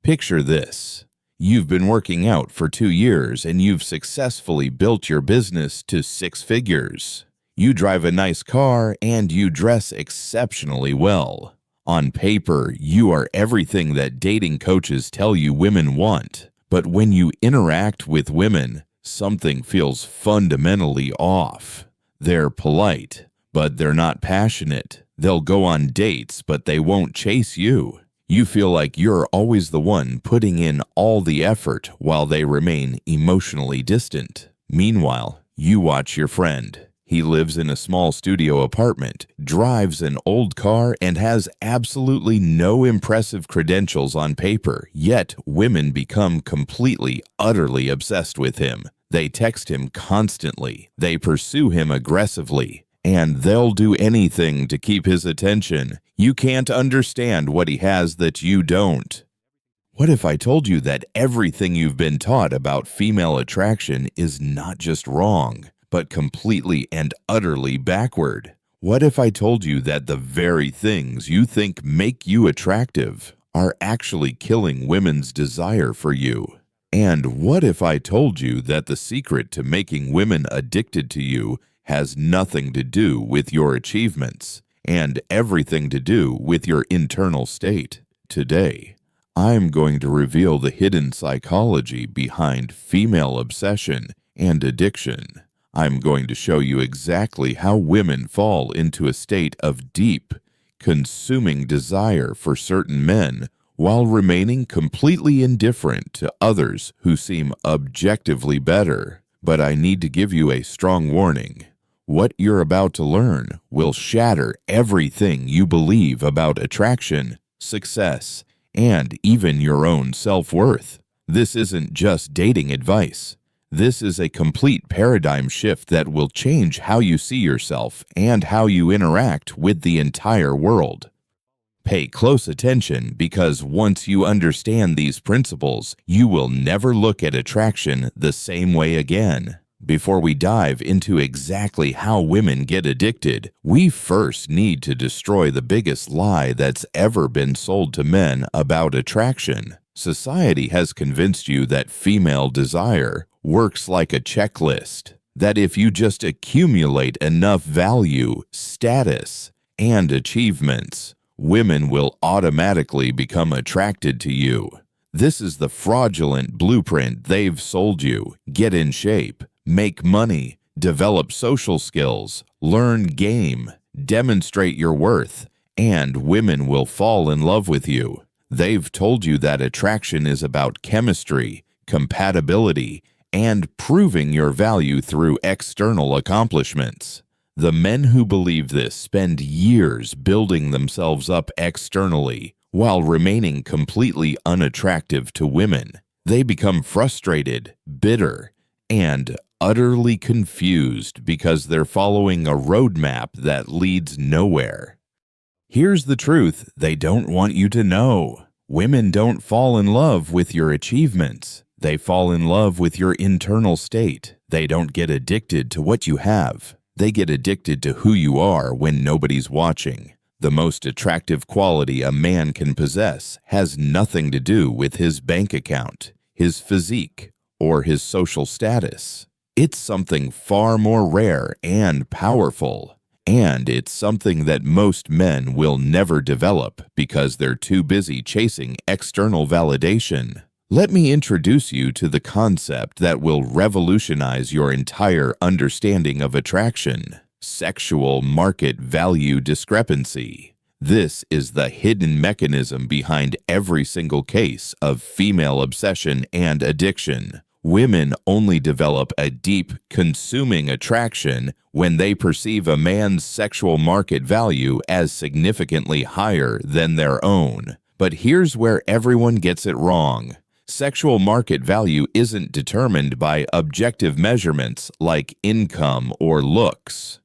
Picture this. You've been working out for 2 years and you've successfully built your business to 6 figures. You drive a nice car and you dress exceptionally well. On paper, you are everything that dating coaches tell you women want. But when you interact with women, something feels fundamentally off. They're polite, but they're not passionate. They'll go on dates, but they won't chase you. You feel like you're always the one putting in all the effort while they remain emotionally distant. Meanwhile, you watch your friend. He lives in a small studio apartment, drives an old car, and has absolutely no impressive credentials on paper, yet women become completely, utterly obsessed with him. They text him constantly, they pursue him aggressively, and they'll do anything to keep his attention. You can't understand what he has that you don't. What if I told you that everything you've been taught about female attraction is not just wrong, but completely and utterly backward? What if I told you that the very things you think make you attractive are actually killing women's desire for you? And what if I told you that the secret to making women addicted to you has nothing to do with your achievements and everything to do with your internal state? Today, I'm going to reveal the hidden psychology behind female obsession and addiction. I'm going to show you exactly how women fall into a state of deep, consuming desire for certain men while remaining completely indifferent to others who seem objectively better. But I need to give you a strong warning. What you're about to learn will shatter everything you believe about attraction, success, and even your own self-worth. This isn't just dating advice. This is a complete paradigm shift that will change how you see yourself and how you interact with the entire world. Pay close attention, because once you understand these principles, you will never look at attraction the same way again. Before we dive into exactly how women get addicted, we first need to destroy the biggest lie that's ever been sold to men about attraction. Society has convinced you that female desire works like a checklist, that if you just accumulate enough value, status, and achievements, women will automatically become attracted to you. This is the fraudulent blueprint they've sold you. Get in shape, make money, develop social skills, learn game, demonstrate your worth, and women will fall in love with you. They've told you that attraction is about chemistry, compatibility, and proving your value through external accomplishments. The men who believe this spend years building themselves up externally while remaining completely unattractive to women. They become frustrated, bitter, and utterly confused because they're following a roadmap that leads nowhere. Here's the truth they don't want you to know. Women don't fall in love with your achievements. They fall in love with your internal state. They don't get addicted to what you have. They get addicted to who you are when nobody's watching. The most attractive quality a man can possess has nothing to do with his bank account, his physique, or his social status. It's something far more rare and powerful. And it's something that most men will never develop because they're too busy chasing external validation. Let me introduce you to the concept that will revolutionize your entire understanding of attraction: sexual market value discrepancy. This is the hidden mechanism behind every single case of female obsession and addiction. Women only develop a deep, consuming attraction when they perceive a man's sexual market value as significantly higher than their own. But here's where everyone gets it wrong. Sexual market value isn't determined by objective measurements like income or looks.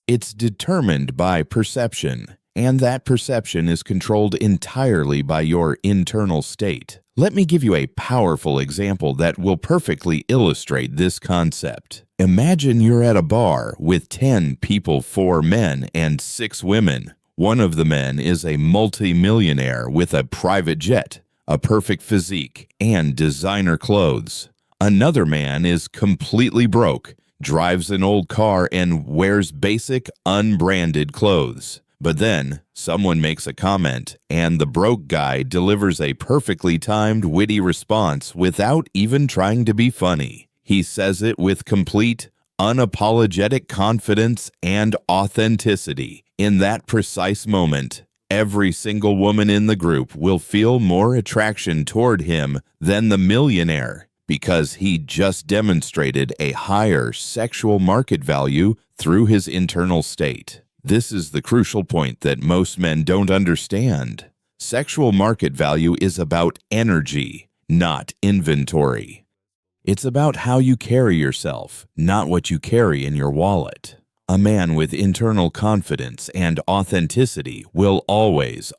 It's determined by perception, and that perception is controlled entirely by your internal state. Let me give you a powerful example that will perfectly illustrate this concept. Imagine you're at a bar with 10 people, 4 men and 6 women. One of the men is a multimillionaire with a private jet, a perfect physique, and designer clothes. Another man is completely broke, drives an old car, and wears basic, unbranded clothes. But then, someone makes a comment, and the broke guy delivers a perfectly timed, witty response without even trying to be funny. He says it with complete, unapologetic confidence and authenticity. In that precise moment, every single woman in the group will feel more attraction toward him than the millionaire, because he just demonstrated a higher sexual market value through his internal state. This is the crucial point that most men don't understand. Sexual market value is about energy, not inventory. It's about how you carry yourself, not what you carry in your wallet. A man with internal confidence and authenticity will always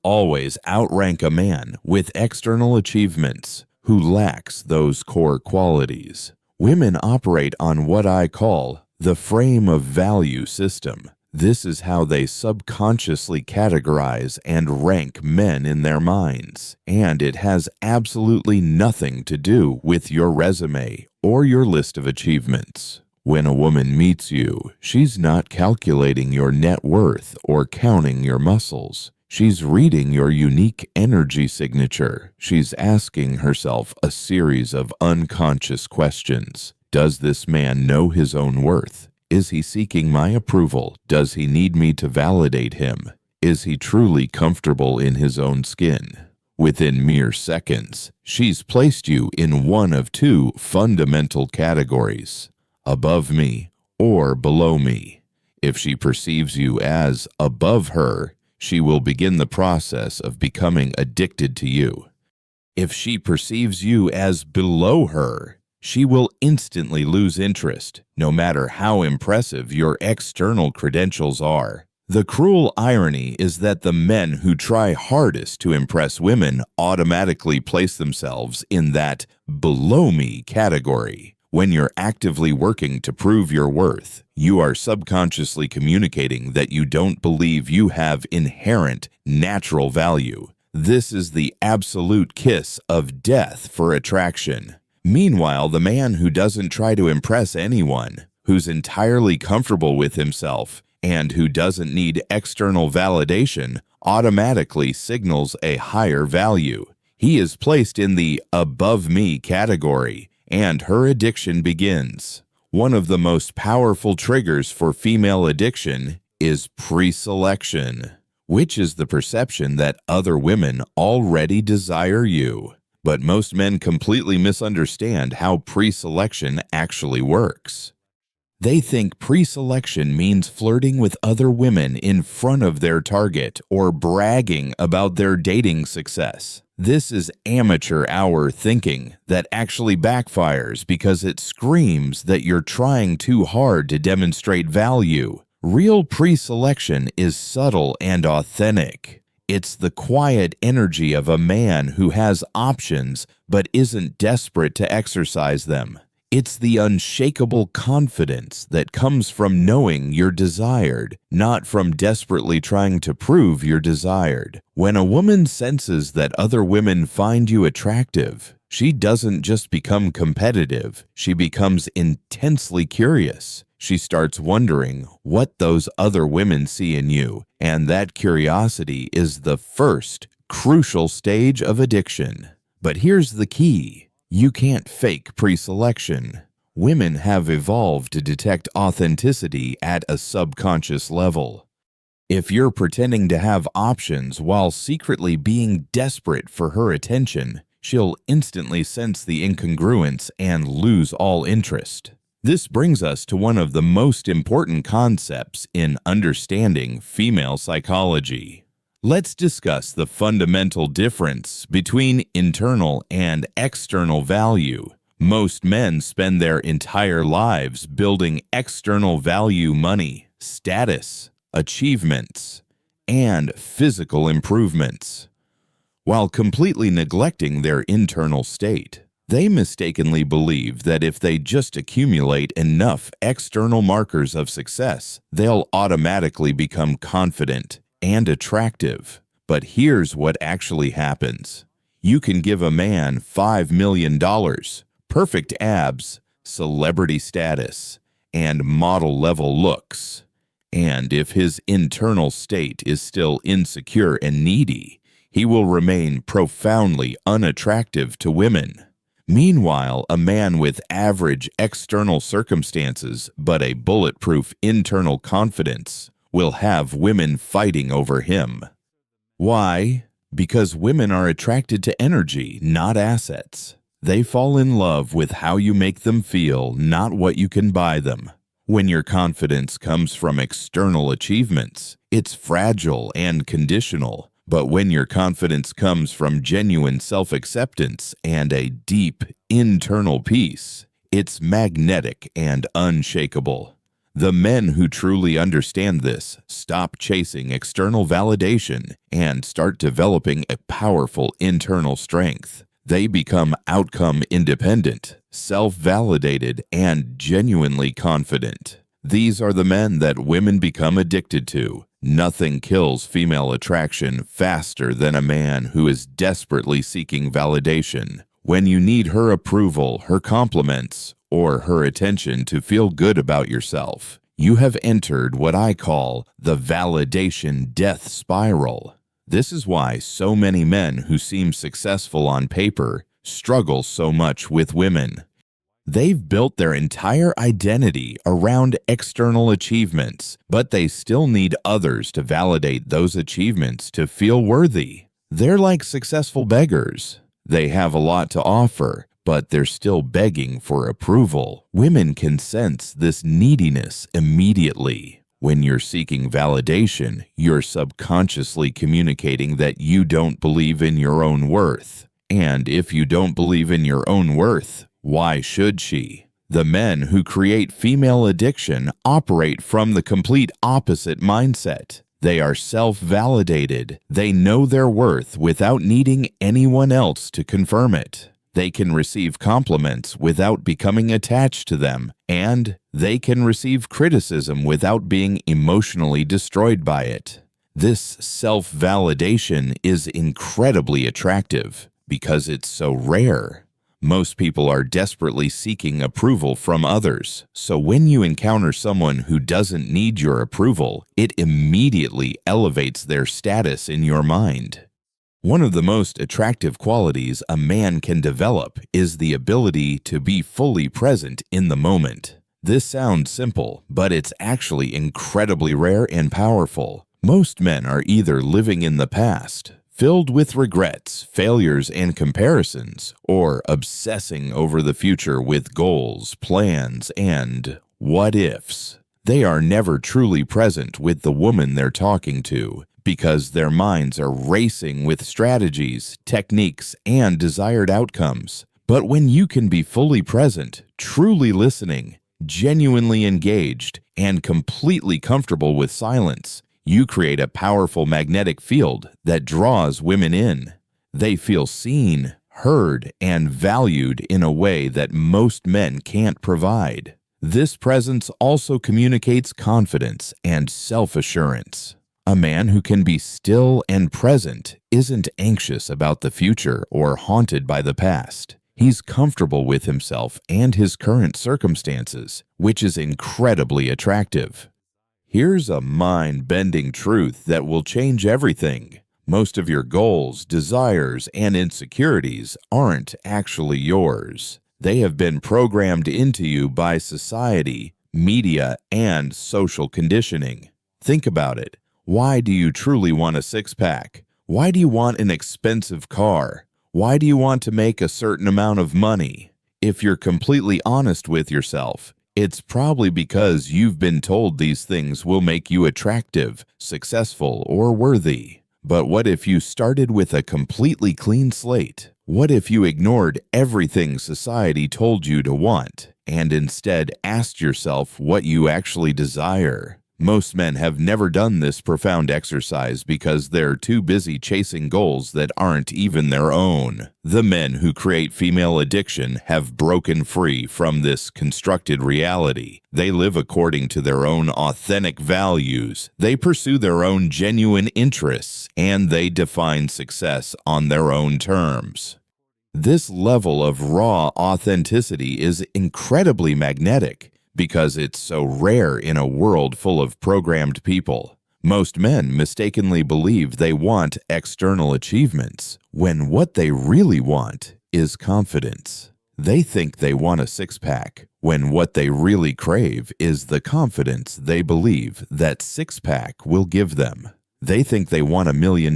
outrank a man with external achievements who lacks those core qualities. Women operate on what I call the frame of value system. This is how they subconsciously categorize and rank men in their minds, and it has absolutely nothing to do with your resume or your list of achievements. When a woman meets you, she's not calculating your net worth or counting your muscles. She's reading your unique energy signature. She's asking herself a series of unconscious questions. Does this man know his own worth? Is he seeking my approval? Does he need me to validate him? Is he truly comfortable in his own skin? Within mere seconds, she's placed you in one of two fundamental categories: above me or below me. If she perceives you as above her, she will begin the process of becoming addicted to you. If she perceives you as below her, she will instantly lose interest, no matter how impressive your external credentials are. The cruel irony is that the men who try hardest to impress women automatically place themselves in that below me category. When you're actively working to prove your worth, you are subconsciously communicating that you don't believe you have inherent natural value. This is the absolute kiss of death for attraction. Meanwhile, the man who doesn't try to impress anyone, who's entirely comfortable with himself, and who doesn't need external validation, automatically signals a higher value. He is placed in the above me category, and her addiction begins. One of the most powerful triggers for female addiction is pre-selection, which is the perception that other women already desire you. But most men completely misunderstand how pre-selection actually works. They think pre-selection means flirting with other women in front of their target or bragging about their dating success. This is amateur hour thinking that actually backfires because it screams that you're trying too hard to demonstrate value. Real pre-selection is subtle and authentic. It's the quiet energy of a man who has options but isn't desperate to exercise them. It's the unshakable confidence that comes from knowing you're desired, not from desperately trying to prove you're desired. When a woman senses that other women find you attractive, she doesn't just become competitive, she becomes intensely curious. She starts wondering what those other women see in you, and that curiosity is the first crucial stage of addiction. But here's the key: you can't fake pre-selection. Women have evolved to detect authenticity at a subconscious level. If you're pretending to have options while secretly being desperate for her attention, she'll instantly sense the incongruence and lose all interest. This brings us to one of the most important concepts in understanding female psychology. Let's discuss the fundamental difference between internal and external value. Most men spend their entire lives building external value: money, status, achievements, and physical improvements, while completely neglecting their internal state. They mistakenly believe that if they just accumulate enough external markers of success, they'll automatically become confident and attractive. But here's what actually happens. You can give a man $5 million, perfect abs, celebrity status, and model-level looks. And if his internal state is still insecure and needy, he will remain profoundly unattractive to women. Meanwhile, a man with average external circumstances but a bulletproof internal confidence will have women fighting over him. Why? Because women are attracted to energy, not assets. They fall in love with how you make them feel, not what you can buy them. When your confidence comes from external achievements, it's fragile and conditional. But when your confidence comes from genuine self-acceptance and a deep internal peace, it's magnetic and unshakable. The men who truly understand this stop chasing external validation and start developing a powerful internal strength. They become outcome independent, self-validated, and genuinely confident. These are the men that women become addicted to. Nothing kills female attraction faster than a man who is desperately seeking validation. When you need her approval, her compliments, or her attention to feel good about yourself, you have entered what I call the validation death spiral. This is why so many men who seem successful on paper struggle so much with women. They've built their entire identity around external achievements, but they still need others to validate those achievements to feel worthy. They're like successful beggars. They have a lot to offer, but they're still begging for approval. Women can sense this neediness immediately. When you're seeking validation, you're subconsciously communicating that you don't believe in your own worth. And if you don't believe in your own worth, why should she? The men who create female addiction operate from the complete opposite mindset. They are self-validated. They know their worth without needing anyone else to confirm it. They can receive compliments without becoming attached to them, and they can receive criticism without being emotionally destroyed by it. This self-validation is incredibly attractive because it's so rare. Most people are desperately seeking approval from others, so when you encounter someone who doesn't need your approval, it immediately elevates their status in your mind. One of the most attractive qualities a man can develop is the ability to be fully present in the moment. This sounds simple, but it's actually incredibly rare and powerful. Most men are either living in the past, filled with regrets, failures, and comparisons, or obsessing over the future with goals, plans, and what-ifs. They are never truly present with the woman they're talking to, because their minds are racing with strategies, techniques, and desired outcomes. But when you can be fully present, truly listening, genuinely engaged, and completely comfortable with silence, you create a powerful magnetic field that draws women in. They feel seen, heard, and valued in a way that most men can't provide. This presence also communicates confidence and self-assurance. A man who can be still and present isn't anxious about the future or haunted by the past. He's comfortable with himself and his current circumstances, which is incredibly attractive. Here's a mind-bending truth that will change everything. Most of your goals, desires, and insecurities aren't actually yours. They have been programmed into you by society, media, and social conditioning. Think about it. Why do you truly want a six-pack? Why do you want an expensive car? Why do you want to make a certain amount of money? If you're completely honest with yourself, it's probably because you've been told these things will make you attractive, successful, or worthy. But what if you started with a completely clean slate? What if you ignored everything society told you to want and instead asked yourself what you actually desire? Most men have never done this profound exercise because they're too busy chasing goals that aren't even their own. The men who create female addiction have broken free from this constructed reality. They live according to their own authentic values, they pursue their own genuine interests, and they define success on their own terms. This level of raw authenticity is incredibly magnetic because it's so rare in a world full of programmed people. Most men mistakenly believe they want external achievements, when what they really want is confidence. They think they want a six-pack, when what they really crave is the confidence they believe that six-pack will give them. They think they want $1 million,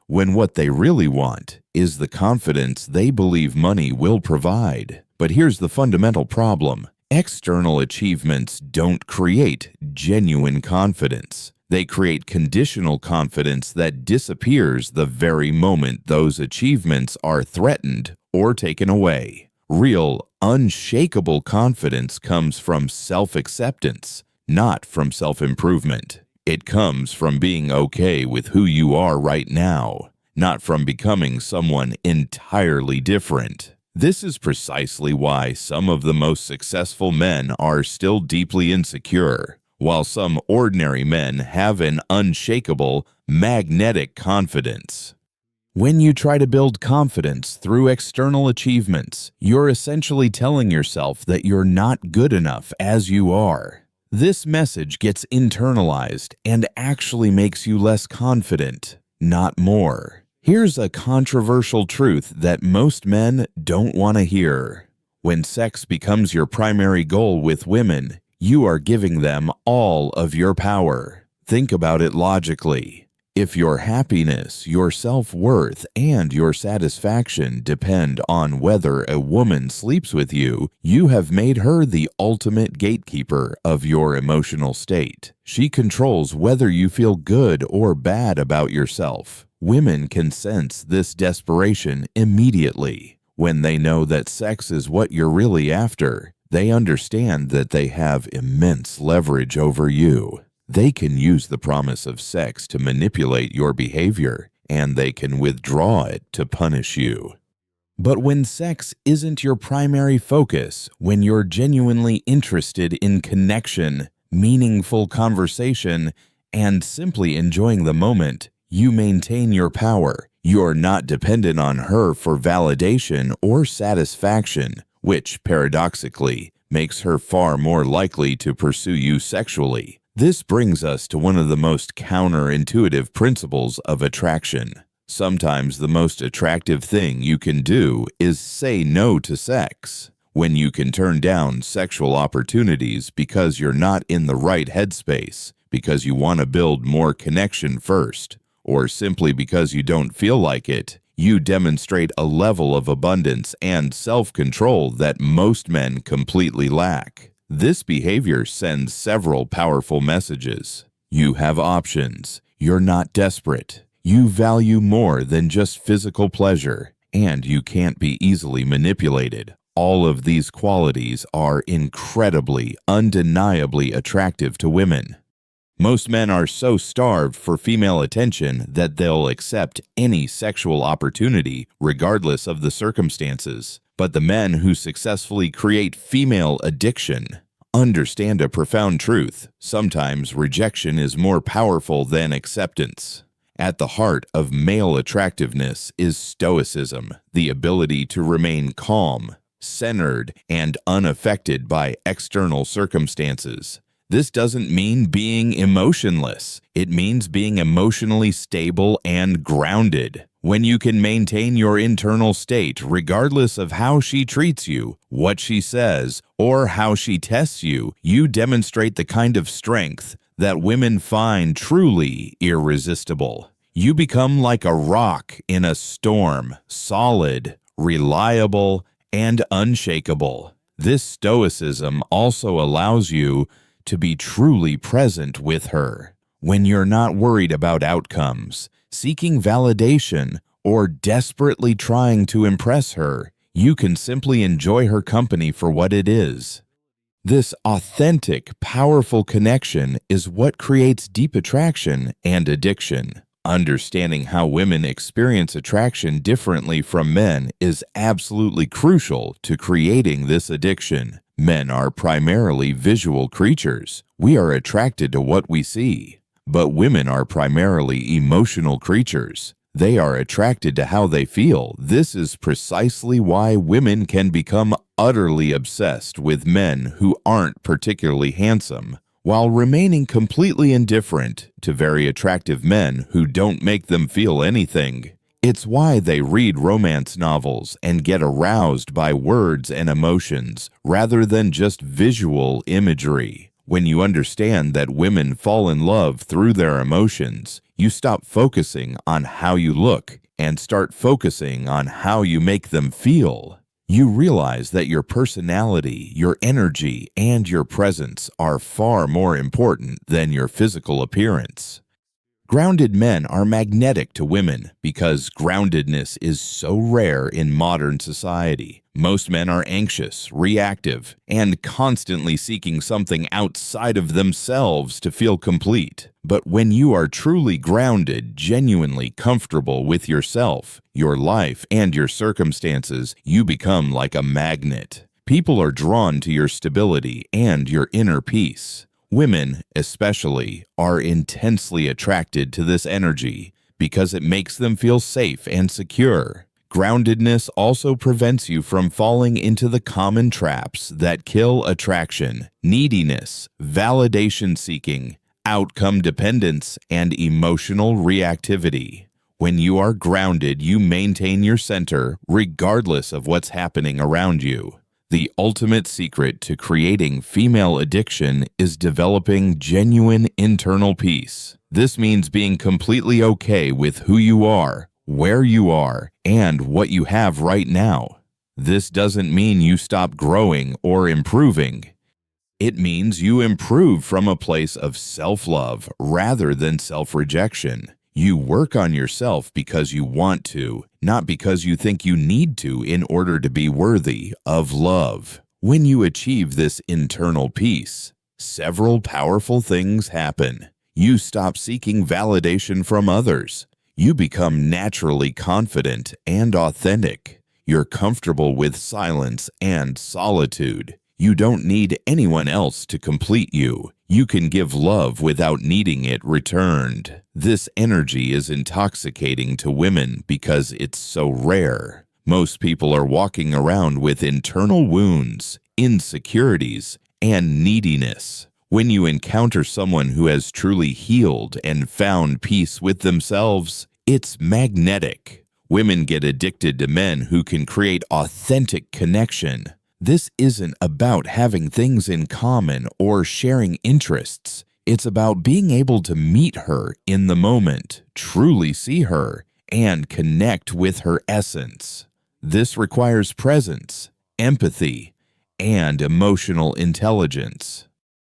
when what they really want is the confidence they believe money will provide. But here's the fundamental problem. External achievements don't create genuine confidence. They create conditional confidence that disappears the very moment those achievements are threatened or taken away. Real, unshakable confidence comes from self-acceptance, not from self-improvement. It comes from being okay with who you are right now, not from becoming someone entirely different. This is precisely why some of the most successful men are still deeply insecure, while some ordinary men have an unshakable, magnetic confidence. When you try to build confidence through external achievements, you're essentially telling yourself that you're not good enough as you are. This message gets internalized and actually makes you less confident, not more. Here's a controversial truth that most men don't want to hear. When sex becomes your primary goal with women, you are giving them all of your power. Think about it logically. If your happiness, your self-worth, and your satisfaction depend on whether a woman sleeps with you, you have made her the ultimate gatekeeper of your emotional state. She controls whether you feel good or bad about yourself. Women can sense this desperation immediately. When they know that sex is what you're really after, they understand that they have immense leverage over you. They can use the promise of sex to manipulate your behavior, and they can withdraw it to punish you. But when sex isn't your primary focus, when you're genuinely interested in connection, meaningful conversation, and simply enjoying the moment, you maintain your power. You're not dependent on her for validation or satisfaction, which, paradoxically, makes her far more likely to pursue you sexually. This brings us to one of the most counterintuitive principles of attraction. Sometimes the most attractive thing you can do is say no to sex. When you can turn down sexual opportunities because you're not in the right headspace, because you want to build more connection first, or simply because you don't feel like it, you demonstrate a level of abundance and self-control that most men completely lack. This behavior sends several powerful messages. You have options. You're not desperate. You value more than just physical pleasure, and you can't be easily manipulated. All of these qualities are incredibly, undeniably attractive to women. Most men are so starved for female attention that they'll accept any sexual opportunity, regardless of the circumstances. But the men who successfully create female addiction understand a profound truth. Sometimes rejection is more powerful than acceptance. At the heart of male attractiveness is stoicism, the ability to remain calm, centered, and unaffected by external circumstances. This doesn't mean being emotionless. It means being emotionally stable and grounded. When you can maintain your internal state regardless of how she treats you, what she says, or how she tests you, you demonstrate the kind of strength that women find truly irresistible. You become like a rock in a storm, solid, reliable, and unshakable. This stoicism also allows you to be truly present with her. When you're not worried about outcomes, seeking validation, or desperately trying to impress her, you can simply enjoy her company for what it is. This authentic, powerful connection is what creates deep attraction and addiction. Understanding how women experience attraction differently from men is absolutely crucial to creating this addiction. Men are primarily visual creatures. We are attracted to what we see. But women are primarily emotional creatures. They are attracted to how they feel. This is precisely why women can become utterly obsessed with men who aren't particularly handsome, while remaining completely indifferent to very attractive men who don't make them feel anything. It's why they read romance novels and get aroused by words and emotions rather than just visual imagery. When you understand that women fall in love through their emotions, you stop focusing on how you look and start focusing on how you make them feel. You realize that your personality, your energy, and your presence are far more important than your physical appearance. Grounded men are magnetic to women because groundedness is so rare in modern society. Most men are anxious, reactive, and constantly seeking something outside of themselves to feel complete. But when you are truly grounded, genuinely comfortable with yourself, your life, and your circumstances, you become like a magnet. People are drawn to your stability and your inner peace. Women, especially, are intensely attracted to this energy because it makes them feel safe and secure. Groundedness also prevents you from falling into the common traps that kill attraction: neediness, validation seeking, outcome dependence, and emotional reactivity. When you are grounded, you maintain your center regardless of what's happening around you. The ultimate secret to creating female addiction is developing genuine internal peace. This means being completely okay with who you are, where you are, and what you have right now. This doesn't mean you stop growing or improving. It means you improve from a place of self-love rather than self-rejection. You work on yourself because you want to, not because you think you need to in order to be worthy of love. When you achieve this internal peace, several powerful things happen. You stop seeking validation from others. You become naturally confident and authentic. You're comfortable with silence and solitude. You don't need anyone else to complete you. You can give love without needing it returned. This energy is intoxicating to women because it's so rare. Most people are walking around with internal wounds, insecurities, and neediness. When you encounter someone who has truly healed and found peace with themselves, it's magnetic. Women get addicted to men who can create authentic connection. This isn't about having things in common or sharing interests. It's about being able to meet her in the moment, truly see her, and connect with her essence. This requires presence, empathy, and emotional intelligence.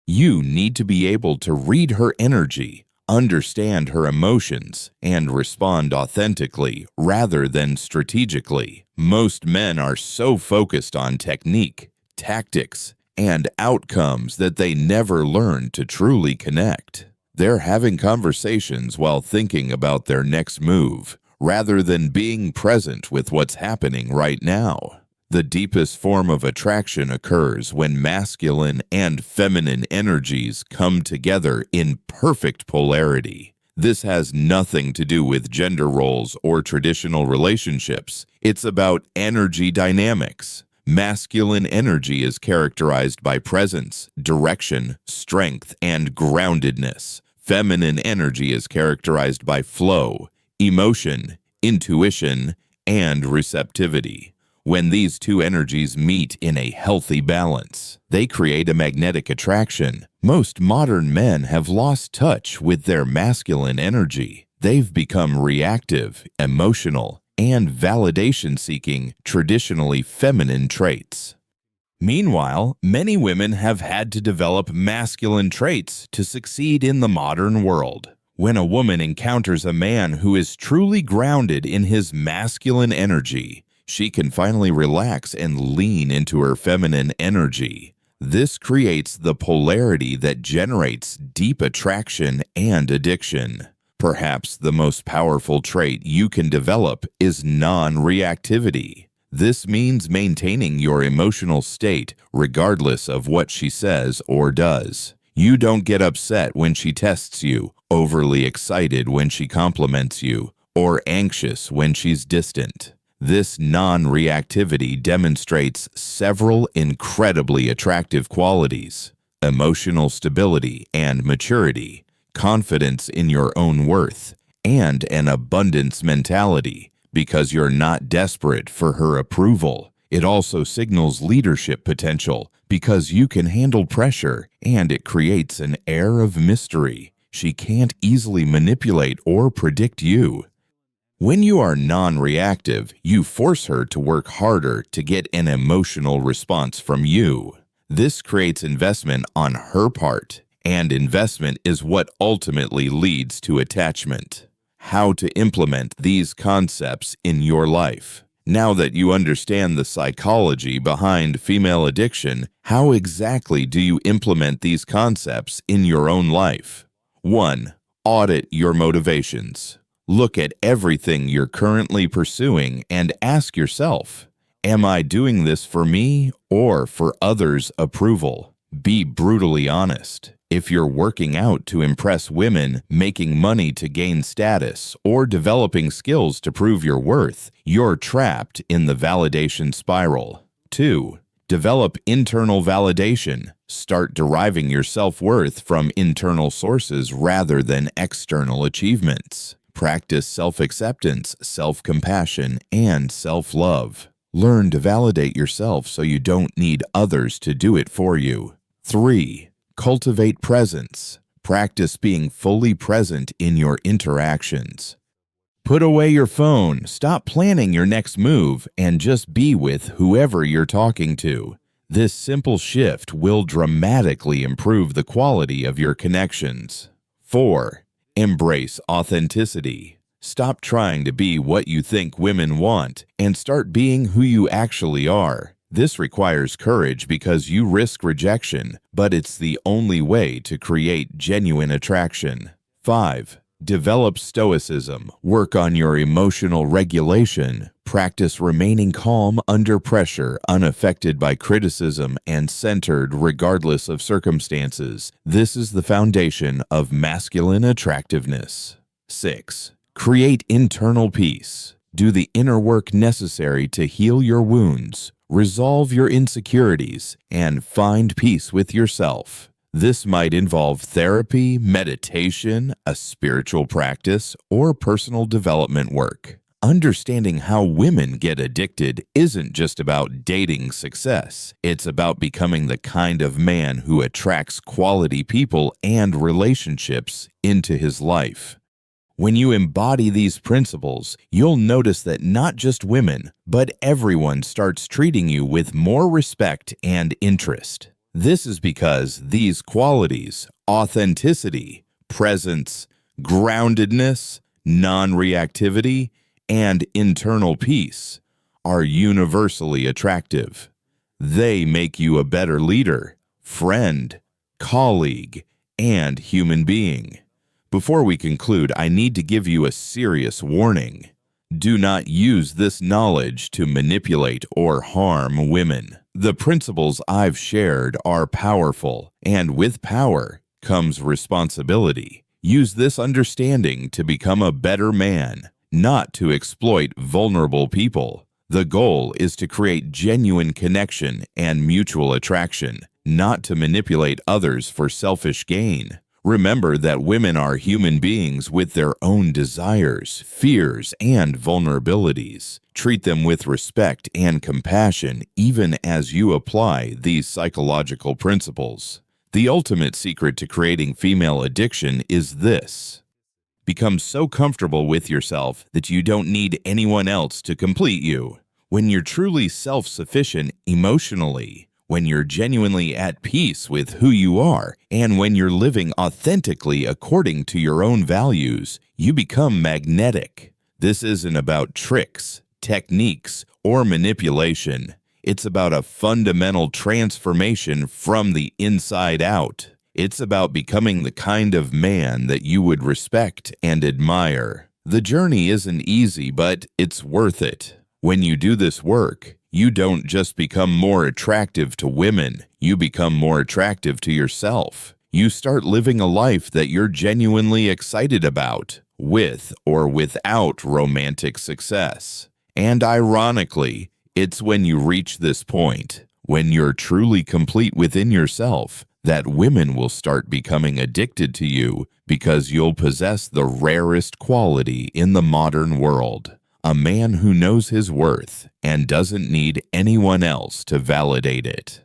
You need to be able to read her energy, understand her emotions, and respond authentically rather than strategically. Most men are so focused on technique, tactics, and outcomes that they never learn to truly connect. They're having conversations while thinking about their next move, rather than being present with what's happening right now. The deepest form of attraction occurs when masculine and feminine energies come together in perfect polarity. This has nothing to do with gender roles or traditional relationships. It's about energy dynamics. Masculine energy is characterized by presence, direction, strength, and groundedness. Feminine energy is characterized by flow, emotion, intuition, and receptivity. When these two energies meet in a healthy balance, they create a magnetic attraction. Most modern men have lost touch with their masculine energy. They've become reactive, emotional, and validation-seeking, traditionally feminine traits. Meanwhile, many women have had to develop masculine traits to succeed in the modern world. When a woman encounters a man who is truly grounded in his masculine energy, she can finally relax and lean into her feminine energy. This creates the polarity that generates deep attraction and addiction. Perhaps the most powerful trait you can develop is non-reactivity. This means maintaining your emotional state regardless of what she says or does. You don't get upset when she tests you, overly excited when she compliments you, or anxious when she's distant. This non-reactivity demonstrates several incredibly attractive qualities: emotional stability and maturity, confidence in your own worth, and an abundance mentality, because you're not desperate for her approval. It also signals leadership potential because you can handle pressure, and it creates an air of mystery. She can't easily manipulate or predict you. When you are non-reactive, you force her to work harder to get an emotional response from you. This creates investment on her part, and investment is what ultimately leads to attachment. How to implement these concepts in your life. Now that you understand the psychology behind female addiction, how exactly do you implement these concepts in your own life? 1. Audit your motivations. Look at everything you're currently pursuing and ask yourself, am I doing this for me or for others' approval? Be brutally honest. If you're working out to impress women, making money to gain status, or developing skills to prove your worth, you're trapped in the validation spiral. 2. Develop internal validation. Start deriving your self-worth from internal sources rather than external achievements. Practice self-acceptance, self-compassion, and self-love. Learn to validate yourself so you don't need others to do it for you. 3. Cultivate presence. Practice being fully present in your interactions. Put away your phone, stop planning your next move, and just be with whoever you're talking to. This simple shift will dramatically improve the quality of your connections. 4. Embrace authenticity. Stop trying to be what you think women want and start being who you actually are. This requires courage because you risk rejection, but it's the only way to create genuine attraction. 5. Develop stoicism. Work on your emotional regulation. Practice remaining calm under pressure, unaffected by criticism, and centered regardless of circumstances. This is the foundation of masculine attractiveness. 6. Create internal peace. Do the inner work necessary to heal your wounds, resolve your insecurities, and find peace with yourself. This might involve therapy, meditation, a spiritual practice, or personal development work. Understanding how women get addicted isn't just about dating success. It's about becoming the kind of man who attracts quality people and relationships into his life. When you embody these principles, you'll notice that not just women, but everyone starts treating you with more respect and interest. This is because these qualities, authenticity, presence, groundedness, non-reactivity, and internal peace, are universally attractive. They make you a better leader, friend, colleague, and human being. Before we conclude, I need to give you a serious warning. Do not use this knowledge to manipulate or harm women. The principles I've shared are powerful, and with power comes responsibility. Use this understanding to become a better man, not to exploit vulnerable people. The goal is to create genuine connection and mutual attraction, not to manipulate others for selfish gain. Remember that women are human beings with their own desires, fears, and vulnerabilities. Treat them with respect and compassion even as you apply these psychological principles. The ultimate secret to creating female addiction is this: become so comfortable with yourself that you don't need anyone else to complete you. When you're truly self-sufficient emotionally, when you're genuinely at peace with who you are, and when you're living authentically according to your own values, you become magnetic. This isn't about tricks, techniques, or manipulation. It's about a fundamental transformation from the inside out. It's about becoming the kind of man that you would respect and admire. The journey isn't easy, but it's worth it. When you do this work, you don't just become more attractive to women, you become more attractive to yourself. You start living a life that you're genuinely excited about, with or without romantic success. And ironically, it's when you reach this point, when you're truly complete within yourself, that women will start becoming addicted to you because you'll possess the rarest quality in the modern world. A man who knows his worth and doesn't need anyone else to validate it.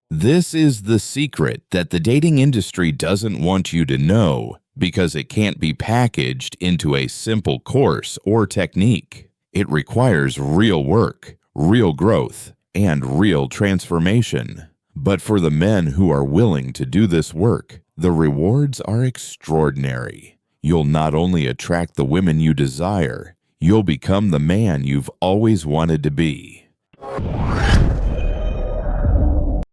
This is the secret that the dating industry doesn't want you to know because it can't be packaged into a simple course or technique. It requires real work, real growth, and real transformation. But for the men who are willing to do this work, the rewards are extraordinary. You'll not only attract the women you desire, you'll become the man you've always wanted to be.